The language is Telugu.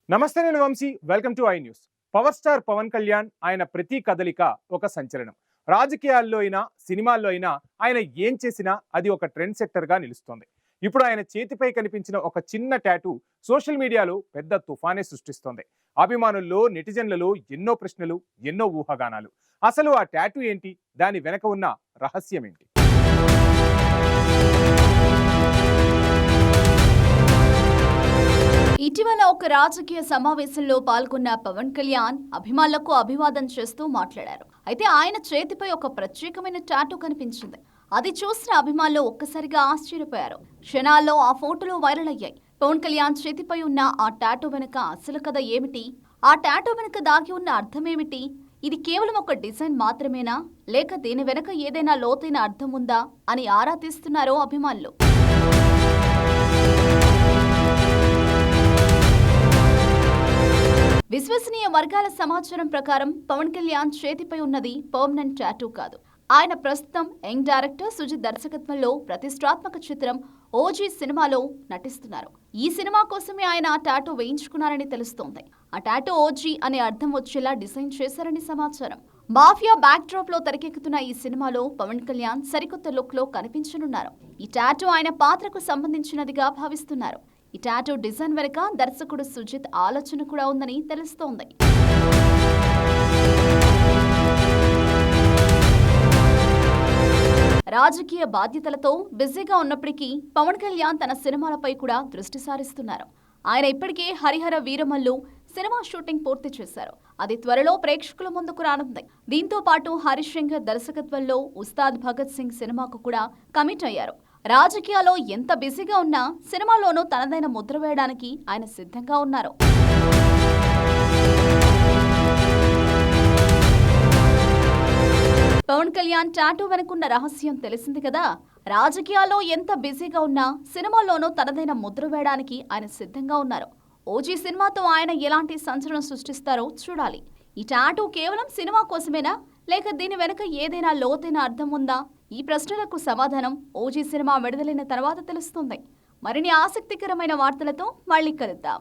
నమస్తే, నేను Vamshi. Welcome to I news. Power star Pawan Kalyan ఆయన ప్రతి కదలిక ఒక సంచలనం. రాజకీయాల్లో అయినా సినిమాల్లో అయినా ఆయన ఏం చేసినా అది ఒక ట్రెండ్ సెట్టర్ గా నిలుస్తోంది. ఇప్పుడు ఆయన చేతిపై కనిపించిన ఒక చిన్న టాటూ సోషల్ మీడియాలో పెద్ద తుఫానే సృష్టిస్తోంది. అభిమానుల్లో నెటిజన్లలో ఎన్నో ప్రశ్నలు, ఎన్నో ఊహాగానాలు. అసలు ఆ టాటూ ఏంటి, దాని వెనక ఉన్న రహస్యం ఏంటి? ఇటీవల ఒక రాజకీయ సమావేశంలో పాల్గొన్న పవన్ కళ్యాణ్ అభిమానులకు అభివాదం చేస్తూ మాట్లాడారు. అయితే ఆయన చేతిపై ఒక ప్రత్యేకమైన టాటూ కనిపించింది. అది చూసిన అభిమానులు ఒక్కసారిగా ఆశ్చర్యపోయారు. క్షణాల్లో ఆ ఫోటోలు వైరల్ అయ్యాయి. పవన్ కళ్యాణ్ చేతిపై ఉన్న ఆ టాటూ వెనుక అసలు కథ ఏమిటి? ఆ టాటూ వెనుక దాగి ఉన్న అర్థమేమిటి? ఇది కేవలం ఒక డిజైన్ మాత్రమేనా, లేక దీని వెనుక ఏదైనా లోతైన అర్థం ఉందా అని ఆరా తీస్తున్నారు అభిమానులు. విశ్వసనీయ వర్గాల సమాచారం ప్రకారం పవన్ కళ్యాణ్ చేతిపై ఉన్నది పర్మనెంట్ టాటూ కాదు. ఆయన ప్రస్తుతం యంగ్ డైరెక్టర్ సుజిత్ దర్శకత్వంలో ప్రతిష్టాత్మక చిత్రం ఓజీ సినిమాలో నటిస్తున్నారు. ఈ సినిమా కోసమే ఆయన ఆ టాటూ వేయించుకున్నారని తెలుస్తోంది. ఆ టాటూ ఓజీ అనే అర్థం వచ్చేలా డిజైన్ చేశారని సమాచారం. మాఫియా బ్యాక్ డ్రాప్ లో తెరకెక్కుతున్న ఈ సినిమాలో పవన్ కళ్యాణ్ సరికొత్త లుక్ లో కనిపించనున్నారు. ఈ టాటూ ఆయన పాత్రకు సంబంధించినదిగా భావిస్తున్నారు. ఈ టాటూ డిజైన్ వెనుక దర్శకుడు సుజిత్ ఆలోచన కూడా ఉందని తెలుస్తోంది. రాజకీయ బాధ్యతలతో బిజీగా ఉన్నప్పటికీ పవన్ కళ్యాణ్ తన సినిమాలపై కూడా దృష్టి సారిస్తున్నారు. ఆయన ఇప్పటికే హరిహర వీరమల్లు సినిమా షూటింగ్ పూర్తి చేశారు. అది త్వరలో ప్రేక్షకుల ముందుకు రానుంది. దీంతో పాటు హరీష్ శంకర్ దర్శకత్వంలో ఉస్తాద్ భగత్ సింగ్ సినిమాకు కూడా కమిట్ అయ్యారు. రాజకీయాల్లో ఎంత బిజీగా ఉన్నా సినిమాలోనూ తనదైన ముద్ర వేయడానికి ఆయన సిద్ధంగా ఉన్నారు. పవన్ కళ్యాణ్ టాటూ వెనుకున్న రహస్యం తెలిసింది కదా. రాజకీయాల్లో ఎంత బిజీగా ఉన్నా సినిమాలోనూ తనదైన ముద్ర వేయడానికి ఆయన సిద్ధంగా ఉన్నారు. ఓజీ సినిమాతో ఆయన ఎలాంటి సంచలనం సృష్టిస్తారో చూడాలి. ఈ టాటూ కేవలం సినిమా కోసమేనా, లేక దీని వెనుక ఏదైనా లోతైన అర్థం ఉందా? ఈ ప్రశ్నలకు సమాధానం ఓజీ సినిమా విడుదలైన తర్వాత తెలుస్తుంది. మరిన్ని ఆసక్తికరమైన వార్తలతో మళ్ళీ కలుద్దాం.